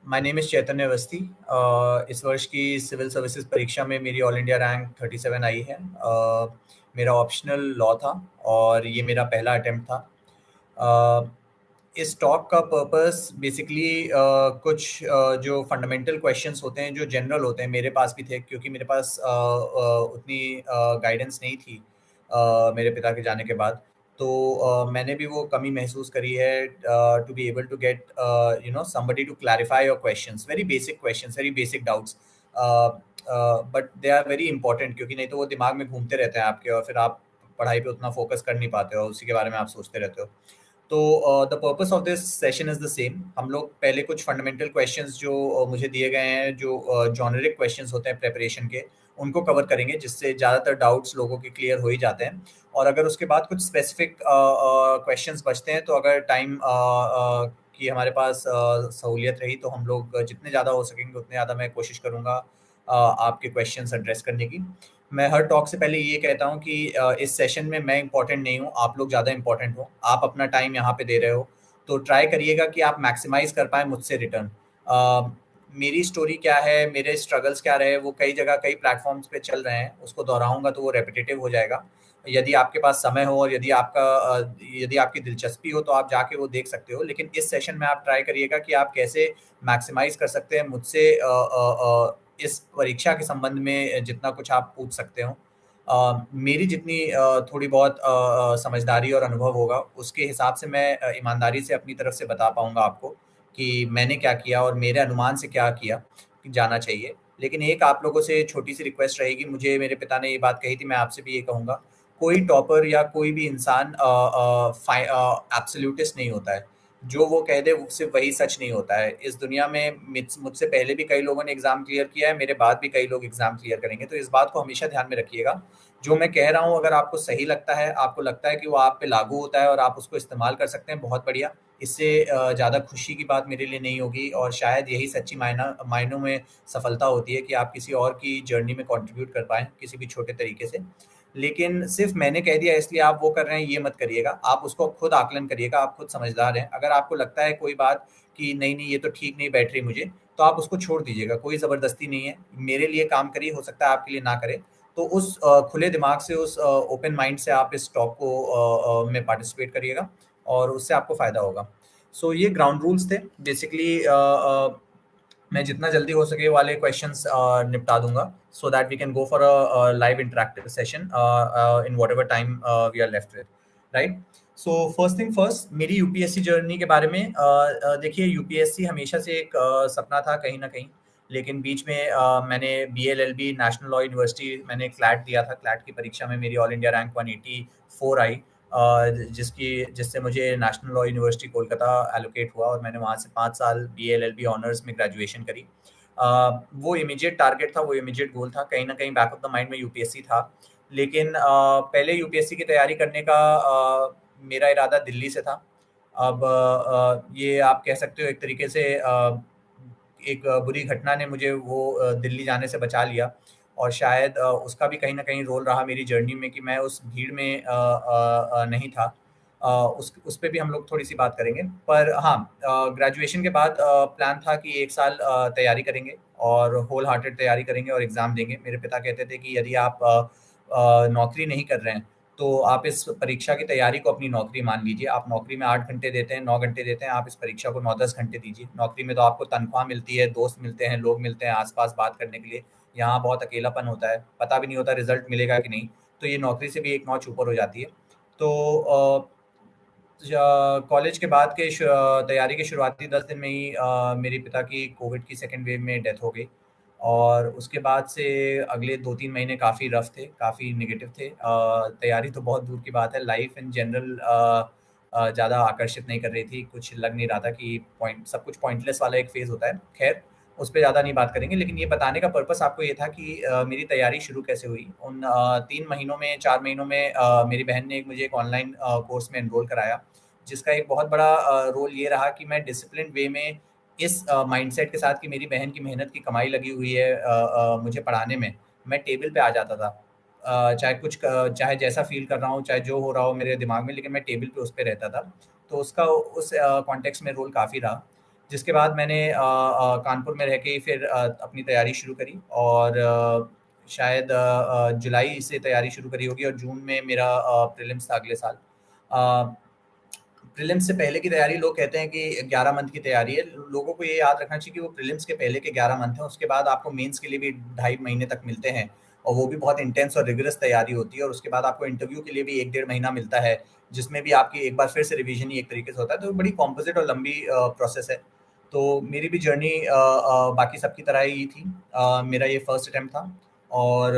My name is चैतन्य अवस्थी। इस वर्ष की सिविल सर्विसेज परीक्षा में मेरी ऑल इंडिया रैंक 37 आई है। मेरा ऑप्शनल लॉ था और ये मेरा पहला अटेम्प्ट था। अ, इस टॉक का पर्पस बेसिकली कुछ जो फंडामेंटल क्वेश्चंस होते हैं, जो जनरल होते हैं, मेरे पास भी थे क्योंकि मेरे पास उतनी गाइडेंस नहीं थी मेरे पिता के जाने के बाद। तो मैंने भी वो कमी महसूस करी है to be able to get somebody to clarify your questions, very basic questions, very basic doubts, but they are very important क्योंकि नहीं तो वो दिमाग में घूमते रहते हैं आपके और फिर आप पढ़ाई पे उतना फोकस कर नहीं पाते हो, उसी के बारे में आप सोचते रहते हो। तो the purpose of this session is the same. हम लोग पहले कुछ फंडामेंटल क्वेश्चंस जो मुझे दिए गए हैं, जो जॉनरिक क्वेश्चंस होते हैं प्रिपरेशन के, उनको कवर करेंगे, जिससे ज़्यादातर डाउट्स लोगों के क्लियर हो ही जाते हैं। और अगर उसके बाद कुछ स्पेसिफिक क्वेश्चंस बचते हैं तो अगर टाइम की हमारे पास सहूलियत रही तो हम लोग जितने ज़्यादा हो सकेंगे उतने ज़्यादा मैं कोशिश करूँगा आपके क्वेश्चंस एड्रेस करने की। मैं हर टॉक से पहले ये कहता हूँ कि इस सेशन में मैं इम्पोर्टेंट नहीं हूँ, आप लोग ज़्यादा इम्पोर्टेंट हो। आप अपना टाइम यहाँ पे दे रहे हो, तो ट्राई करिएगा कि आप मैक्सिमाइज़ कर पाएँ मुझसे रिटर्न। मेरी स्टोरी क्या है, मेरे स्ट्रगल्स क्या रहे, वो कई जगह, कई प्लेटफ़ॉर्म्स पे चल रहे हैं, उसको दोहराऊँगा तो वो रेपिटिटिव हो जाएगा। यदि आपके पास समय हो और यदि आपकी दिलचस्पी हो तो आप जाके वो देख सकते हो। लेकिन इस सेशन में आप ट्राई करिएगा कि आप कैसे मैक्सिमाइज़ कर सकते हैं मुझसे इस परीक्षा के संबंध में जितना कुछ आप पूछ सकते हो। मेरी जितनी थोड़ी बहुत समझदारी और अनुभव होगा, उसके हिसाब से मैं ईमानदारी से अपनी तरफ से बता पाऊँगा आपको कि मैंने क्या किया और मेरे अनुमान से क्या किया कि जाना चाहिए। लेकिन एक आप लोगों से छोटी-सी रिक्वेस्ट रहेगी, मुझे मेरे पिता ने ये बात कही थी, मैं आपसे भी ये कहूँगा, कोई टॉपर या कोई भी इंसान एब्सोल्यूटिस्ट नहीं होता है। जो वो कह दे, वो सिर्फ़ वही सच नहीं होता है। इस दुनिया में मुझसे पहले भी कई लोगों ने एग्ज़ाम क्लियर किया है, मेरे बाद भी कई लोग एग्ज़ाम क्लियर करेंगे, तो इस बात को हमेशा ध्यान में रखिएगा। जो मैं कह रहा हूँ अगर आपको सही लगता है, आपको लगता है कि वो आप पे लागू होता है और आप उसको इस्तेमाल कर सकते हैं, बहुत बढ़िया। इससे ज़्यादा खुशी की बात मेरे लिए नहीं होगी और शायद यही सच्ची मायनों में सफलता होती है कि आप किसी और की जर्नी में कंट्रीब्यूट कर पाएँ, किसी भी छोटे तरीके से। लेकिन सिर्फ़ मैंने कह दिया इसलिए आप वो कर रहे हैं, ये मत करिएगा। आप उसको खुद आकलन करिएगा, आप खुद समझदार हैं। अगर आपको लगता है कोई बात कि नहीं, ये तो ठीक नहीं बैठ रही मुझे, तो आप उसको छोड़ दीजिएगा, कोई ज़बरदस्ती नहीं है। मेरे लिए काम करिए, हो सकता है आपके लिए ना करे। तो उस खुले दिमाग से, उस ओपन माइंड से आप इस टॉक को में पार्टिसिपेट करिएगा और उससे आपको फ़ायदा होगा। सो ये ग्राउंड रूल्स थे। बेसिकली मैं जितना जल्दी हो सके वाले क्वेश्चंस निपटा दूँगा so that we can go for a live interactive session in whatever time we are left with, right? So first thing first, मेरी यूपीएससी जर्नी के बारे में देखिए, यूपीएससी हमेशा से एक सपना था कहीं न कहीं, लेकिन बीच में मैंने बीएलएलबी नेशनल लॉ यूनिवर्सिटी मैंने क्लैट दिया था। क्लैट की परीक्षा में मेरी ऑल इंडिया रैंक 184 आई, जिससे मुझे national law university Kolkata allocate हुआ और मैंने वहाँ से 5 साल बीएलएलबी ऑनर्स में ग्रेजुएशन करी। वो इमीडिएट टारगेट था, वो इमीडिएट गोल था, कहीं न कहीं बैक ऑफ द माइंड में यूपीएससी था। लेकिन पहले यूपीएससी की तैयारी करने का मेरा इरादा दिल्ली से था। अब ये आप कह सकते हो एक तरीके से एक बुरी घटना ने मुझे वो दिल्ली जाने से बचा लिया और शायद उसका भी कहीं न कहीं रोल रहा मेरी जर्नी में कि मैं उस भीड़ में नहीं था। उस पे भी हम लोग थोड़ी-सी बात करेंगे। पर हाँ, ग्रेजुएशन के बाद प्लान था कि 1 साल तैयारी करेंगे और होल हार्टेड तैयारी करेंगे और एग्ज़ाम देंगे। मेरे पिता कहते थे कि यदि आप नौकरी नहीं कर रहे हैं, तो आप इस परीक्षा की तैयारी को अपनी नौकरी मान लीजिए। आप नौकरी में 8 घंटे देते हैं, 9 घंटे देते हैं, आप इस परीक्षा को 9-10 घंटे दीजिए। नौकरी में तो आपको तनख्वाह मिलती है, दोस्त मिलते हैं, लोग मिलते हैं आस-पास बात करने के लिए। यहाँ बहुत अकेलापन होता है, पता भी नहीं होता रिज़ल्ट मिलेगा कि नहीं, तो ये नौकरी से भी एक नॉच ऊपर हो जाती है। तो कॉलेज के बाद के तैयारी के शुरुआती 10 दिन में ही मेरे पिता की कोविड की सेकंड वेव में डेथ हो गई और उसके बाद से अगले 2-3 महीने काफ़ी रफ़ थे, काफ़ी नेगेटिव थे। तैयारी तो बहुत दूर की बात है, लाइफ़ इन जनरल ज़्यादा आकर्षित नहीं कर रही थी, कुछ लग नहीं रहा था कि सब कुछ पॉइंटलेस वाला एक फ़ेज़ होता है। ख़ैर, उस पे ज़्यादा नहीं बात करेंगे, लेकिन ये बताने का पर्पस आपको ये था कि मेरी तैयारी शुरू कैसे हुई। उन 3 महीनों में, 4 महीनों में मेरी बहन ने मुझे एक ऑनलाइन कोर्स में एनरोल कराया, जिसका एक बहुत बड़ा रोल ये रहा कि मैं डिसिप्लिन्ड वे में इस माइंडसेट के साथ कि मेरी बहन की मेहनत की कमाई लगी हुई है मुझे पढ़ाने में, मैं टेबल पे आ जाता था। चाहे जैसा फ़ील कर रहा हूँ, चाहे जो हो रहा हो मेरे दिमाग में, लेकिन मैं टेबल पे उस पे रहता था। तो उसका उस कॉन्टेक्स्ट में रोल काफ़ी रहा। जिसके बाद मैंने कानपुर में रह के फिर अपनी तैयारी शुरू करी और शायद जुलाई से तैयारी शुरू करी होगी और जून में मेरा प्रीलिम्स था अगले साल। प्रीलिम्स से पहले की तैयारी लोग कहते हैं कि 11 मंथ की तैयारी है। लोगों को ये याद रखना चाहिए कि वो प्रीलिम्स के पहले के 11 मंथ हैं, उसके बाद आपको मेंस के लिए भी 2.5 महीने तक मिलते हैं और वो भी बहुत इंटेंस और रिगरस तैयारी होती है और उसके बाद आपको इंटरव्यू के लिए भी 1 डेढ़ महीना मिलता है, जिसमें भी आपकी एक बार फिर से रिवीजन ही एक तरीके से होता है। तो बड़ी कॉम्पोजिट और लंबी प्रोसेस है। तो मेरी भी जर्नी बाकी सबकी तरह ही थी। मेरा ये फर्स्ट अटैम्प्ट था और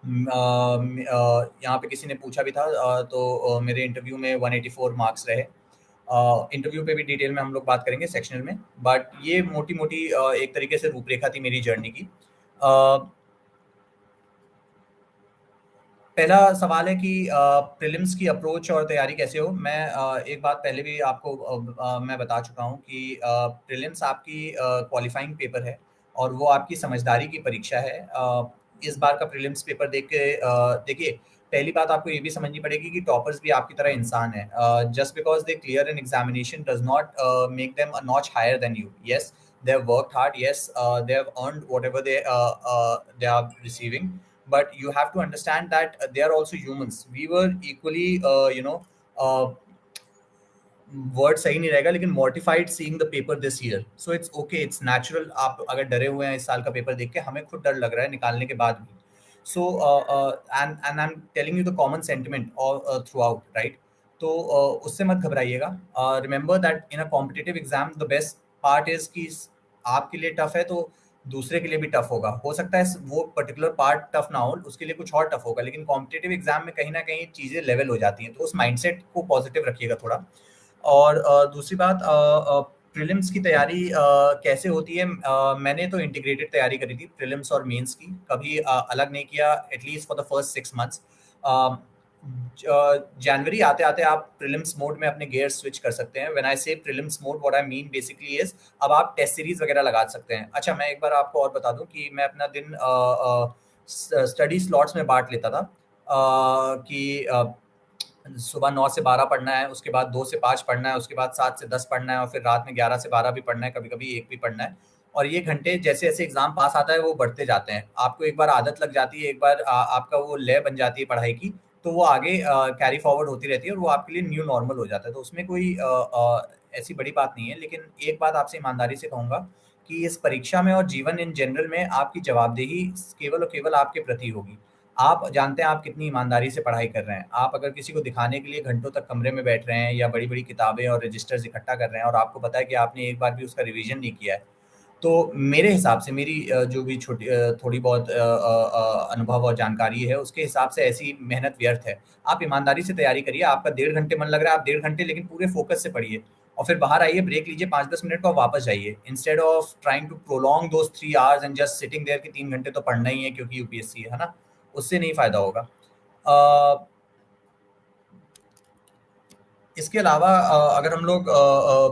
यहाँ पे किसी ने पूछा भी था, तो मेरे इंटरव्यू में 184 मार्क्स रहे। इंटरव्यू पे भी डिटेल में हम लोग बात करेंगे सेक्शनल में, बट ये मोटी मोटी एक तरीके से रूपरेखा थी मेरी जर्नी की। पहला सवाल है कि प्रीलिम्स की अप्रोच और तैयारी कैसे हो। मैं एक बात पहले भी आपको मैं बता चुका हूँ कि प्रीलिम्स आपकी क्वालिफाइंग पेपर है और वो आपकी समझदारी की परीक्षा है। इस बार का प्रीलिम्स पेपर देख के देखिए, पहली बात आपको ये भी समझनी पड़ेगी कि टॉपर्स भी आपकी तरह इंसान है। Just because they clear an examination does not make them a notch higher than you. Yes, they have worked hard. Yes, they have earned whatever they are receiving, but you have to understand that they are also humans. We were equally uh, word सही नहीं रहेगा लेकिन mortified seeing the paper this year. So it's okay, it's natural. आप अगर डरे हुए हैं इस साल का पेपर देख के, हमें खुद डर लग रहा है निकालने के बाद भी। So and I'm telling you the common sentiment all throughout, right? तो उससे मत घबराइएगा। Remember that in a competitive exam the best part is कि आपके लिए टफ है तो दूसरे के लिए भी टफ होगा। हो सकता है वो पर्टिकुलर पार्ट टफ ना हो, उसके लिए कुछ और टफ होगा, लेकिन कॉम्पिटिटिव एग्जाम में कहीं ना कहीं चीजें लेवल हो जाती हैं। तो उस माइंडसेट को पॉजिटिव रखिएगा थोड़ा। और दूसरी बात, प्रीलिम्स की तैयारी कैसे होती है। मैंने तो इंटीग्रेटेड तैयारी करी थी प्रीलिम्स और मेंस की, कभी अलग नहीं किया, at least for the first 6 months. जनवरी आते आते आप प्रीलिम्स मोड में अपने गियर स्विच कर सकते हैं। व्हेन आई से prelims mode, what I mean basically is अब आप टेस्ट सीरीज वगैरह लगा सकते हैं। अच्छा, मैं एक बार आपको और बता दूं कि मैं अपना दिन स्टडी स्लॉट्स में बांट लेता था। कि सुबह 9 से 12 पढ़ना है, उसके बाद 2 से 5 पढ़ना है, उसके बाद 7 से 10 पढ़ना है और फिर रात में 11 से 12 भी पढ़ना है, कभी-कभी 1 भी पढ़ना है। और ये घंटे जैसे-जैसे एग्ज़ाम पास आता है वो बढ़ते जाते हैं। आपको एक बार आदत लग जाती है, एक बार आपका वो लय बन जाती है पढ़ाई की, तो वो आगे कैरी फॉरवर्ड होती रहती है और वो आपके लिए न्यू नॉर्मल हो जाता है। तो उसमें कोई ऐसी बड़ी बात नहीं है। लेकिन एक बात आपसे ईमानदारी से कहूँगा कि इस परीक्षा में और जीवन इन जनरल में आपकी जवाबदेही केवल और केवल आपके प्रति होगी। आप जानते हैं आप कितनी ईमानदारी से पढ़ाई कर रहे हैं। आप अगर किसी को दिखाने के लिए घंटों तक कमरे में बैठ रहे हैं या बड़ी-बड़ी किताबें और रजिस्टर्स इकट्ठा कर रहे हैं और आपको पता है कि आपने एक बार भी उसका रिवीजन नहीं किया है, तो मेरे हिसाब से मेरी जो भी छोटी थोड़ी बहुत अनुभव और जानकारी है, उसके हिसाब से ऐसी मेहनत व्यर्थ है। आप ईमानदारी से तैयारी करिए, आपका 1.5 घंटे मन लग रहा है, आप 1.5 घंटे लेकिन पूरे फ़ोकस से पढ़िए और फिर बाहर आइए, ब्रेक लीजिए 5-10 मिनट का और वापस जाइए। Instead of trying to prolong those 3 hours and just sitting there कि 3 घंटे तो पढ़ना ही है क्योंकि यूपीएससी है ना? उससे नहीं फ़ायदा होगा। अ, इसके अलावा अगर हम लोग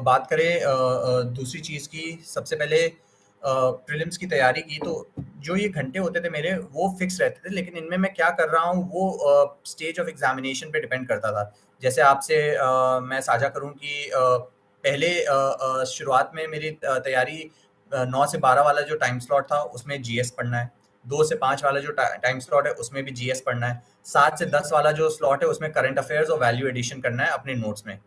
बात करें दूसरी चीज़ की, सबसे पहले प्रीलिम्स की तैयारी की, तो जो ये घंटे होते थे मेरे वो फिक्स रहते थे, लेकिन इनमें मैं क्या कर रहा हूँ वो स्टेज ऑफ एग्जामिनेशन पे डिपेंड करता था। जैसे आपसे मैं साझा करूँ कि पहले शुरुआत में मेरी तैयारी 9 से 12 वाला जो टाइम स्लॉट था उसमें जीएस पढ़ना है। 2 से 5 वाला जो टाइम स्लॉट है उसमें भी जीएस पढ़ना है। 7 से 10 वाला जो स्लॉट है उसमें करंट अफेयर्स और वैल्यू एडिशन करना है अपने नोट्स में।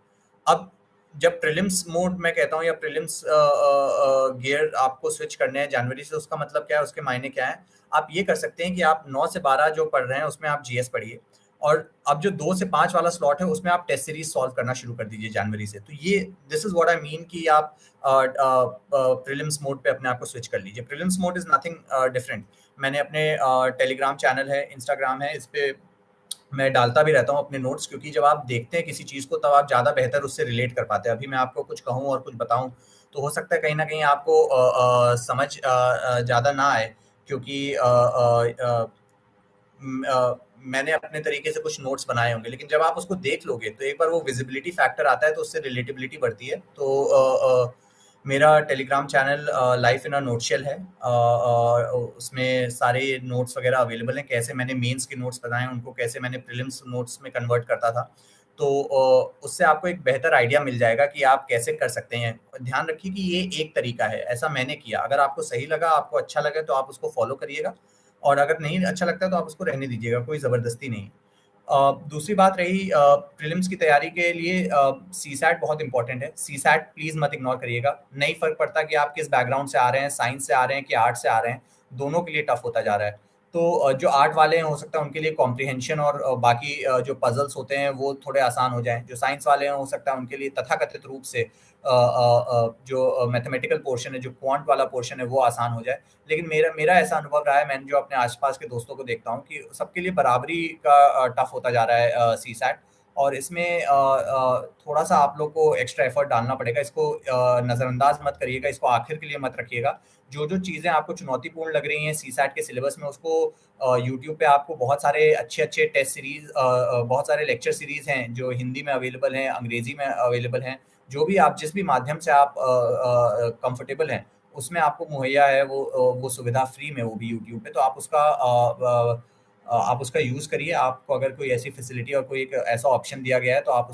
अब जब प्रीलिम्स मोड मैं कहता हूँ या प्रीलिम्स गियर आपको स्विच करने हैं जनवरी से, उसका मतलब क्या है, उसके मायने क्या है। आप ये कर सकते हैं कि आप 9 से 12 जो पढ़ रहे हैं उसमें आप जीएस पढ़िए और अब जो 2 से 5 वाला स्लॉट है उसमें आप टेस्ट सीरीज सॉल्व करना शुरू कर दीजिए जनवरी से। तो ये this is what I mean कि आप प्रीलिम्स मोड पे अपने आप को स्विच कर लीजिए। Prelims mode is nothing different. मैंने अपने टेलीग्राम चैनल है, इंस्टाग्राम है, इस पे मैं डालता भी रहता हूँ अपने नोट्स, क्योंकि जब आप देखते हैं किसी चीज़ को तब आप ज़्यादा बेहतर उससे रिलेट कर पाते हैं। अभी मैं आपको कुछ कहूँ और कुछ बताऊँ तो हो सकता है कहीं न कहीं आपको समझ ज़्यादा ना आए, क्योंकि मैंने अपने तरीके से कुछ नोट्स बनाए होंगे, लेकिन जब आप उसको देख लोगे तो एक बार वो विजिबिलिटी फैक्टर आता है तो उससे रिलेटेबिलिटी बढ़ती है। तो मेरा टेलीग्राम चैनल लाइफ इन अ नोटशेल है। उसमें सारे नोट्स वगैरह अवेलेबल हैं, कैसे मैंने मेंस के नोट्स बनाए, उनको कैसे मैंने प्रीलिम्स नोट्स में कन्वर्ट करता था। तो उससे आपको एक बेहतर आइडिया मिल जाएगा कि आप कैसे कर सकते हैं। ध्यान रखिए कि ये एक तरीका है, ऐसा मैंने किया। अगर आपको सही लगा, आपको अच्छा लगे तो आप उसको फ़ॉलो करिएगा, और अगर नहीं अच्छा लगता है तो आप उसको रहने दीजिएगा, कोई ज़बरदस्ती नहीं। दूसरी बात रही प्रीलिम्स की तैयारी के लिए सीसैट बहुत इंपॉर्टेंट है। सीसैट प्लीज़ मत इग्नोर करिएगा। नहीं फ़र्क पड़ता कि आप किस बैकग्राउंड से आ रहे हैं, साइंस से आ रहे हैं कि आर्ट से आ रहे हैं, दोनों के लिए टफ़ होता जा रहा है। तो जो आर्ट वाले हैं हो सकता है उनके लिए कॉम्प्रिहेंशन और बाकी जो पज़ल्स होते हैं वो थोड़े आसान हो जाएँ। जो साइंस वाले हैं हो सकता है उनके लिए तथाकथित रूप से जो मैथमेटिकल पोर्शन है, जो क्वांट वाला पोर्शन है वो आसान हो जाए। लेकिन मेरा मेरा ऐसा अनुभव रहा है, मैंने जो अपने आस-पास के दोस्तों को देखता हूँ कि सबके लिए बराबरी का टफ़ होता जा रहा है सीसैट। और इसमें थोड़ा-सा आप लोग को एक्स्ट्रा एफर्ट डालना पड़ेगा। इसको नज़रअंदाज मत करिएगा, इसको आखिर के लिए मत रखिएगा। जो-जो चीज़ें आपको चुनौतीपूर्ण लग रही हैं सीसैट के सिलेबस में, उसको यूट्यूब पे आपको बहुत सारे अच्छे-अच्छे टेस्ट सीरीज़ बहुत सारे लेक्चर सीरीज़ हैं जो हिंदी में अवेलेबल हैं, अंग्रेज़ी में अवेलेबल हैं। जो भी आप जिस भी माध्यम से आप कंफर्टेबल हैं, उसमें आपको मुहैया है वो सुविधा फ्री में, वो भी यूट्यूब पे। तो आप उसका यूज़ करिए। आपको अगर कोई ऐसी फैसिलिटी और कोई एक ऐसा ऑप्शन दिया गया है तो आप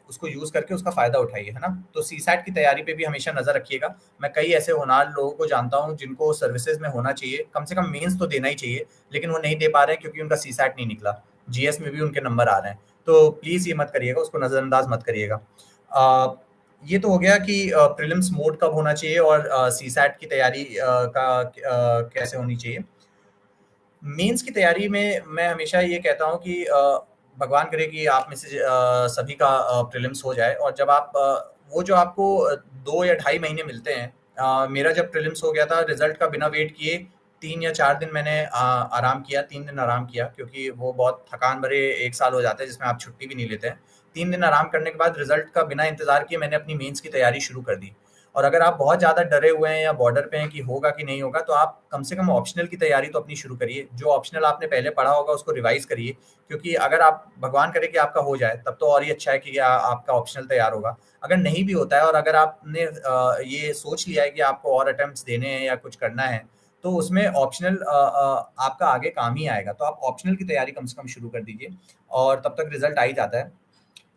उसको यूज़ करके उसका फ़ायदा उठाइए, है ना? तो सीसैट की तैयारी पे भी हमेशा नज़र रखिएगा। मैं कई ऐसे होनहार लोगों को जानता हूँ जिनको सर्विसेज़ में होना चाहिए, कम से कम मेंस तो देना ही चाहिए, लेकिन वो नहीं दे पा रहे हैं क्योंकि उनका सीसैट नहीं निकला। जीएस में भी उनके नंबर आ रहे हैं। तो प्लीज़ ये मत करिएगा, उसको नज़रअंदाज मत करिएगा। ये तो हो गया कि प्रीलिम्स मोड कब होना चाहिए और सीसैट की तैयारी कैसे होनी चाहिए। मेंस की तैयारी में मैं हमेशा ये कहता हूँ कि भगवान करे कि आप में से सभी का प्रीलिम्स हो जाए, और जब आप वो जो आपको 2 या ढाई महीने मिलते हैं, मेरा जब प्रीलिम्स हो गया था रिजल्ट का, बिना वेट किए 3 या 4 दिन मैंने आराम किया, 3 दिन आराम किया, क्योंकि वो बहुत थकान भरे 1 साल हो जाते हैं जिसमें आप छुट्टी भी नहीं लेते हैं। 3 दिन आराम करने के बाद रिजल्ट का बिना इंतज़ार किए मैंने अपनी मेंस की तैयारी शुरू कर दी। और अगर आप बहुत ज़्यादा डरे हुए हैं या बॉर्डर पे हैं कि होगा कि नहीं होगा, तो आप कम से कम ऑप्शनल की तैयारी तो अपनी शुरू करिए। जो ऑप्शनल आपने पहले पढ़ा होगा उसको रिवाइज़ करिए, क्योंकि अगर आप भगवान करे कि आपका हो जाए, तब तो और ही अच्छा है कि आपका ऑप्शनल तैयार होगा। अगर नहीं भी होता है और अगर आपने ये सोच लिया है कि आपको और अटेम्प्ट्स देने हैं या कुछ करना है, तो उसमें ऑप्शनल आपका आगे काम ही आएगा। तो आप ऑप्शनल की तैयारी कम से कम शुरू कर दीजिए, और तब तक रिज़ल्ट आ ही जाता है।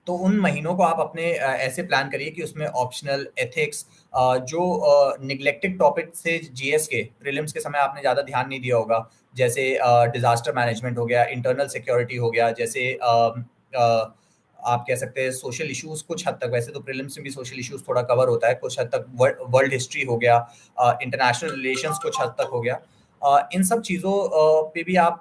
तो उन महीनों को आप अपने ऐसे प्लान करिए कि उसमें ऑप्शनल, एथिक्स, जो निग्लेक्टेड टॉपिक थे जीएस के, प्रीलिम्स के समय आपने ज़्यादा ध्यान नहीं दिया होगा, जैसे डिज़ास्टर मैनेजमेंट हो गया, इंटरनल सिक्योरिटी हो गया, जैसे अ, आप कह सकते हैं सोशल इश्यूज़ कुछ हद तक, वैसे तो प्रीलिम्स में भी सोशल इश्यूज़ थोड़ा कवर होता है, कुछ हद तक वर्ल्ड हिस्ट्री हो गया, इंटरनेशनल रिलेशंस कुछ हद तक हो गया। इन सब चीज़ों पे भी आप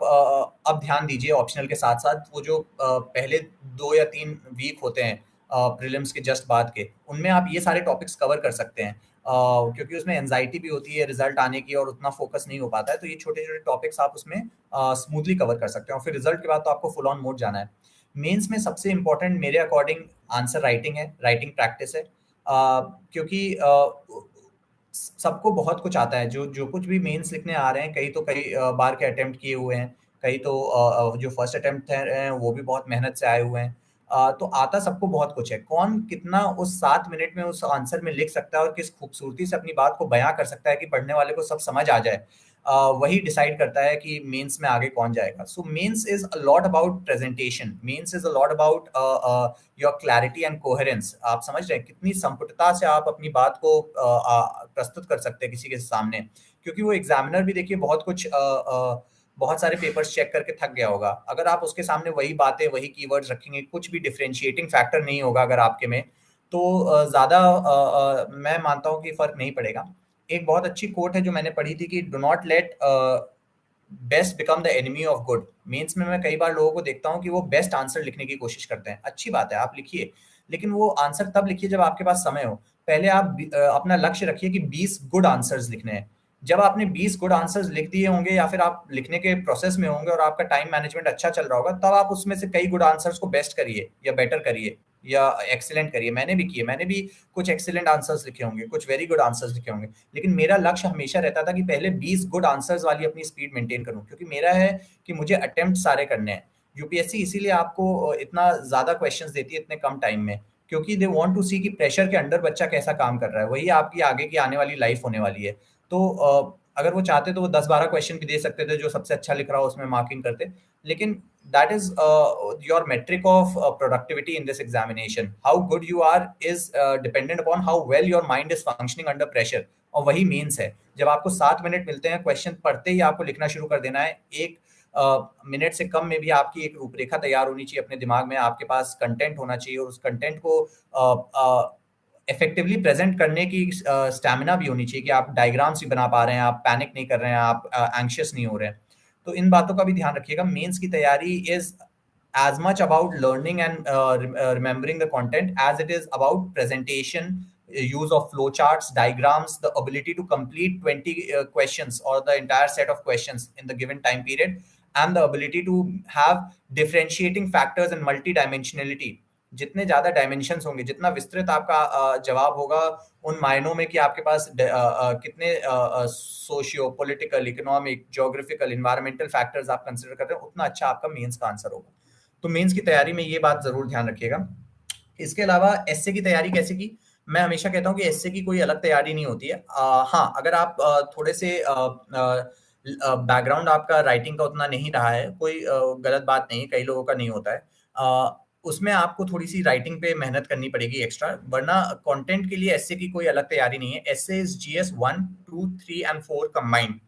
अब ध्यान दीजिए ऑप्शनल के साथ-साथ। वो जो पहले 2 या 3 वीक होते हैं प्रीलिम्स के जस्ट बाद के, उनमें आप ये सारे टॉपिक्स कवर कर सकते हैं। क्योंकि उसमें एंग्ज़ायटी भी होती है रिज़ल्ट आने की और उतना फ़ोकस नहीं हो पाता है, तो ये छोटे-छोटे टॉपिक्स आप उसमें स्मूथली कवर कर सकते हैं, और फिर रिज़ल्ट के बाद तो आपको फुल ऑन मोड जाना है। मेंस में सबसे इम्पोर्टेंट मेरे अकॉर्डिंग आंसर राइटिंग है, राइटिंग प्रैक्टिस है। क्योंकि सबको बहुत कुछ आता है, जो कुछ भी मेंस लिखने आ रहे हैं, कई बार के अटेम्प्ट किए हुए हैं, कई तो जो फर्स्ट अटेम्प्ट हैं वो भी बहुत मेहनत से आए हुए हैं। तो आता सबको बहुत कुछ है। कौन कितना उस 7 मिनट में उस आंसर में लिख सकता है और किस खूबसूरती से अपनी बात को बयाँ कर सकता है कि पढ़ने वाले को सब समझ आ जाए, वही डिसाइड करता है कि मेंस में आगे कौन जाएगा। So mains is a lot about presentation, mains is a lot about your clarity and coherence. आप समझ रहे हैं कितनी संपुटता से आप अपनी बात को प्रस्तुत कर सकते हैं किसी के सामने, क्योंकि वो एग्जामिनर भी देखिए बहुत सारे पेपर्स चेक करके थक गया होगा। अगर आप उसके सामने वही बातें, वही कीवर्ड्स रखेंगे, कुछ भी डिफरेंशिएटिंग फैक्टर नहीं होगा अगर आपके में, तो ज़्यादा मैं मानता हूँ कि फ़र्क नहीं पड़ेगा। एक बहुत अच्छी कोट है जो मैंने पढ़ी थी कि do not let best become the enemy of good. Mains में मैं कई बार लोगों को देखता हूँ कि वो बेस्ट आंसर लिखने की कोशिश करते हैं। अच्छी बात है, आप लिखिए, लेकिन वो आंसर तब लिखिए जब आपके पास समय हो। पहले आप अपना लक्ष्य रखिए कि 20 गुड आंसर्स लिखने हैं। जब आपने 20 गुड आंसर्स लिख दिए होंगे या फिर आप लिखने के प्रोसेस में होंगे और आपका टाइम मैनेजमेंट अच्छा चल रहा होगा, तब आप उसमें से कई गुड आंसर्स को बेस्ट करिए या बेटर करिए या एक्सीलेंट करिए। मैंने भी किए, मैंने भी कुछ एक्सीलेंट आंसर्स लिखे होंगे, कुछ वेरी गुड आंसर्स लिखे होंगे। लेकिन मेरा लक्ष्य हमेशा रहता था कि पहले 20 गुड आंसर्स वाली अपनी स्पीड मेंटेन करूं, क्योंकि मेरा है कि मुझे अटेम्प्ट सारे करने हैं। यूपीएससी इसीलिए आपको इतना ज्यादा क्वेश्चंस देती है इतने कम टाइम में, क्योंकि दे वांट टू सी कि प्रेशर के अंडर बच्चा कैसा काम कर रहा है। वही आपकी आगे की आने वाली लाइफ होने वाली है। तो अगर वो चाहते तो वो 10-12 क्वेश्चन भी दे सकते थे, जो सबसे अच्छा लिख रहा हो उसमें मार्किंग करते। लेकिन that is your metric of productivity in this examination. How good you are is dependent upon how well your mind is functioning under pressure. और वही मीन्स है, जब आपको 7 मिनट मिलते हैं, क्वेश्चन पढ़ते ही आपको लिखना शुरू कर देना है। एक मिनट से कम में भी आपकी एक रूपरेखा तैयार होनी चाहिए अपने दिमाग में, आपके पास कंटेंट होना चाहिए, और उस कंटेंट को इफेक्टिवली प्रेजेंट करने की स्टैमिना भी होनी चाहिए कि आप डायग्राम्स भी बना पा रहे हैं, आप पैनिक नहीं कर रहे हैं, आप एंग्शियस नहीं हो रहे हैं। तो इन बातों का भी ध्यान रखिएगा। मेंस की तैयारी is as much about learning and remembering the content as it is about presentation, use of flowcharts, diagrams, the ability to complete 20 questions or the entire set of questions in the given time period, and the ability to have differentiating factors and multidimensionality. जितने ज्यादा dimensions होंगे, जितना विस्तृत आपका जवाब होगा उन मायनों में कि आपके पास कितने socio political, economic, geographical, environmental factors आप कंसिडर कर रहे हैं, उतना अच्छा आपका मेंस का आंसर होगा। तो मेंस की तैयारी में ये बात जरूर ध्यान रखिएगा। इसके अलावा एसए की तैयारी कैसे की? मैं हमेशा कहता हूँ कि एसए की कोई अलग तैयारी नहीं होती है। हाँ, अगर आप थोड़े से बैकग्राउंड आपका राइटिंग का उतना नहीं रहा है, कोई गलत बात नहीं, कई लोगों का नहीं होता है, उसमें आपको थोड़ी सी राइटिंग पे मेहनत करनी पड़ेगी एक्स्ट्रा, वरना कंटेंट के लिए एसए की कोई अलग तैयारी नहीं है। Essay is GS 1, 2, 3 and 4 combined.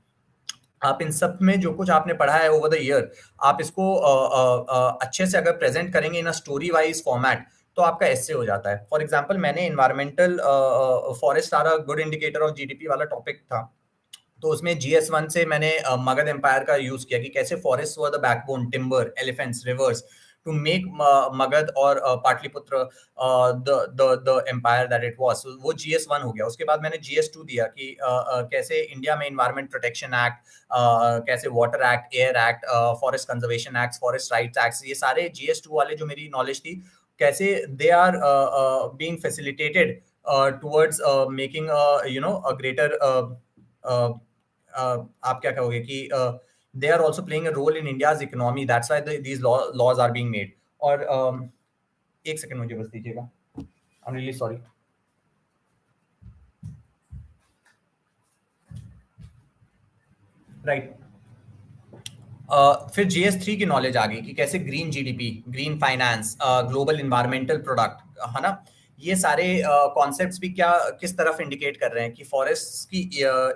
आप इन सब में जो कुछ आपने पढ़ा है ओवर द ईयर, आप इसको अच्छे से अगर प्रेजेंट करेंगे इन अ स्टोरी वाइज फॉर्मेट, तो आपका एसए हो जाता है। फॉर एग्जांपल, मैंने इन्वायरमेंटल फॉरेस्ट सारा गुड इंडिकेटर ऑफ जीडीपी वाला टॉपिक था, तो उसमें जीएस 1 से मैंने मगध एम्पायर का यूज किया कि कैसे forest were the backbone, timber, elephants, rivers to make Magadh और Pataliputra the empire that it was. वो जीएस 1 हो गया। उसके बाद मैंने जीएस 2 दिया कि कैसे इंडिया में इन्वायरमेंट प्रोटेक्शन एक्ट, कैसे water act, air act, forest conservation act, forest rights act, ये सारे जीएस 2 वाले जो मेरी नॉलेज थी, कैसे they are being facilitated towards making a greater, आप क्या कहोगे कि they are also playing a role in India's economy. That's why these laws are being made. और एक सेकंड मुझे बस दीजिएगा, I'm really sorry. राइट। फिर जीएस 3 की नॉलेज आ गई कि कैसे green GDP, green finance, global environmental product, है ना, ये सारे कॉन्सेप्ट्स भी क्या किस तरफ इंडिकेट कर रहे हैं कि फॉरेस्ट की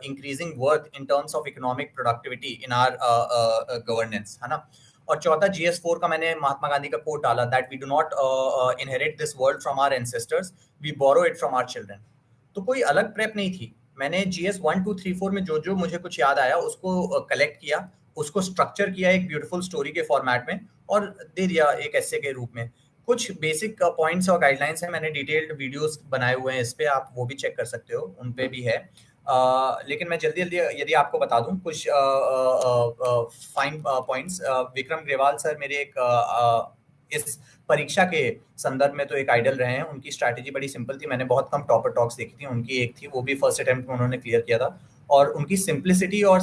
increasing worth in terms of economic productivity in are governance, है ना। और चौथा जीएस 4 का मैंने महात्मा गांधी का कोट डाला, that we do not inherit this world from our ancestors, we borrow it from our children. तो कोई अलग प्रेप नहीं थी, मैंने जीएस 1, 2, 3, 4 में जो जो मुझे कुछ याद आया उसको कलेक्ट किया, उसको स्ट्रक्चर किया एक ब्यूटीफुल स्टोरी के फॉर्मेट में और दे दिया एक एस्से के रूप में। कुछ बेसिक पॉइंट्स और गाइडलाइंस हैं, मैंने डिटेल्ड वीडियोस बनाए हुए हैं इस पे, आप वो भी चेक कर सकते हो, उन पे भी है। लेकिन मैं जल्दी जल्दी यदि आपको बता दूं कुछ fine points. Vikram Grewal sir मेरे एक इस परीक्षा के संदर्भ में तो एक आइडल रहे हैं। उनकी स्ट्रैटेजी बड़ी सिंपल थी, मैंने बहुत कम टॉपर टॉक्स देखी थी, उनकी एक थी, वो भी फर्स्ट अटेम्प्ट में उन्होंने क्लियर किया था। और उनकी सिंप्लिसिटी और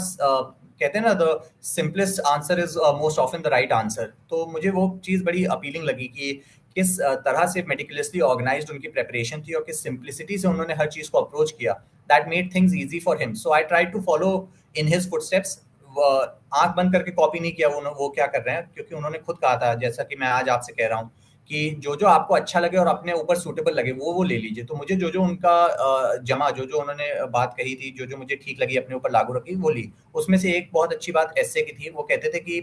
कहते हैं ना, the simplest answer is most often the right answer. तो मुझे वो चीज़ बड़ी अपीलिंग लगी कि किस तरह से मेटिकुलसली ऑर्गेनाइज्ड उनकी प्रेपरेशन थी और किस सिंप्लिसिटी से उन्होंने हर चीज़ को अप्रोच किया। That made things easy for him, so I try to follow in his footsteps. आंख बंद करके कॉपी नहीं किया वो क्या कर रहे हैं, क्योंकि उन्होंने खुद कहा था, जैसा कि मैं आज आपसे कह रहा हूँ, कि जो जो आपको अच्छा लगे और अपने ऊपर सूटेबल लगे वो ले लीजिए। तो मुझे जो जो उनका जो जो उन्होंने बात कही थी, जो जो मुझे ठीक लगी, अपने ऊपर लागू रखी, वो ली। उसमें से एक बहुत अच्छी बात एस्से की थी, वो कहते थे कि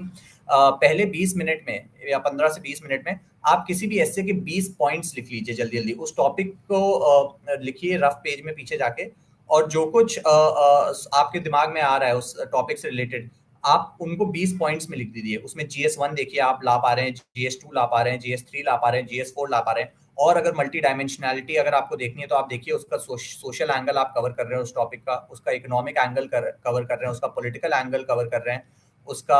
पहले 20 मिनट में या 15 से 20 मिनट में आप किसी भी एस्से के 20 पॉइंट्स लिख लीजिए जल्दी जल्दी, उस टॉपिक को लिखिए रफ पेज में पीछे जाके, और जो कुछ आपके दिमाग में आ रहा है उस टॉपिक से रिलेटेड, आप उनको 20 पॉइंट्स में लिख दीजिए। उसमें जीएस 1 देखिए आप ला पा रहे हैं, जीएस 2 ला पा रहे हैं, जीएस 3 ला पा रहे हैं, जीएस 4 ला पा रहे हैं। और अगर मल्टी डायमेंशनैलिटी अगर आपको देखनी है तो आप देखिए उसका सोशल एंगल आप कवर कर रहे हैं उस टॉपिक का, उसका इकोनॉमिक एंगल कवर कर रहे हैं, उसका पॉलिटिकल एंगल कवर कर रहे हैं, उसका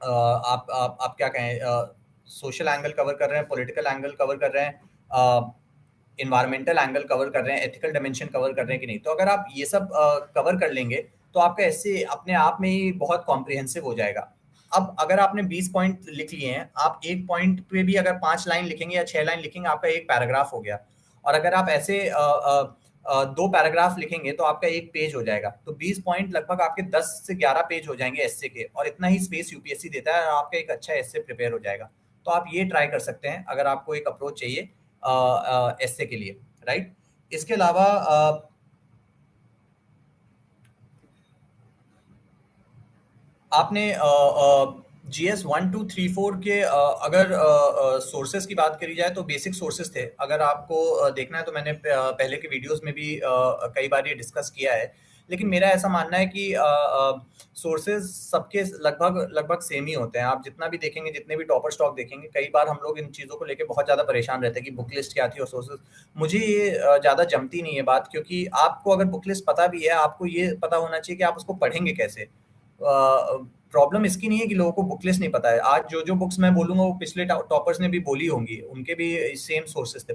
आप क्या कहें, सोशल एंगल कवर कर रहे हैं, पॉलिटिकल एंगल कवर कर रहे हैं, इन्वायरमेंटल एंगल कवर कर रहे हैं, एथिकल डायमेंशन कवर कर रहे हैं कि नहीं। तो अगर आप ये सब कवर कर लेंगे तो आपका ऐसे अपने आप में ही बहुत कॉम्प्रिहेंसिव हो जाएगा। अब अगर आपने 20 पॉइंट लिख लिए हैं, आप एक पॉइंट पे भी अगर 5 लाइन लिखेंगे या 6 लाइन लिखेंगे, आपका एक पैराग्राफ हो गया। और अगर आप ऐसे 2 पैराग्राफ लिखेंगे तो आपका 1 पेज हो जाएगा। तो 20 पॉइंट लगभग आपके 10 से 11 पेज हो जाएँगे एस्से के, और इतना ही स्पेस यूपीएससी देता है और आपका एक अच्छा एस्से प्रिपेयर हो जाएगा। तो आप ये ट्राई कर सकते हैं अगर आपको एक अप्रोच चाहिए एस्से के लिए, राइट? इसके अलावा आपने जीएस 1, 2, 3, 4 के अगर सोर्सेज की बात करी जाए तो बेसिक सोर्सेज थे। अगर आपको देखना है तो मैंने पहले के वीडियोस में भी कई बार ये डिस्कस किया है। लेकिन मेरा ऐसा मानना है कि सोर्सेज सबके लगभग लगभग सेम ही होते हैं। आप जितना भी देखेंगे, जितने भी टॉपर स्टॉक देखेंगे, कई बार हम लोग इन चीज़ों को लेके बहुत ज़्यादा परेशान रहते हैं कि बुक लिस्ट क्या थी और सोर्सेज। मुझे ये ज़्यादा जमती नहीं है बात, क्योंकि आपको अगर बुक लिस्ट पता भी है, आपको ये पता होना चाहिए कि आप उसको पढ़ेंगे कैसे। प्रॉब्लम इसकी नहीं है कि लोगों को बुक लिस्ट नहीं पता है। आज जो-जो बुक्स मैं बोलूँगा वो पिछले टॉपर्स ने भी बोली होंगी, उनके भी सेम सोर्सेज़ थे।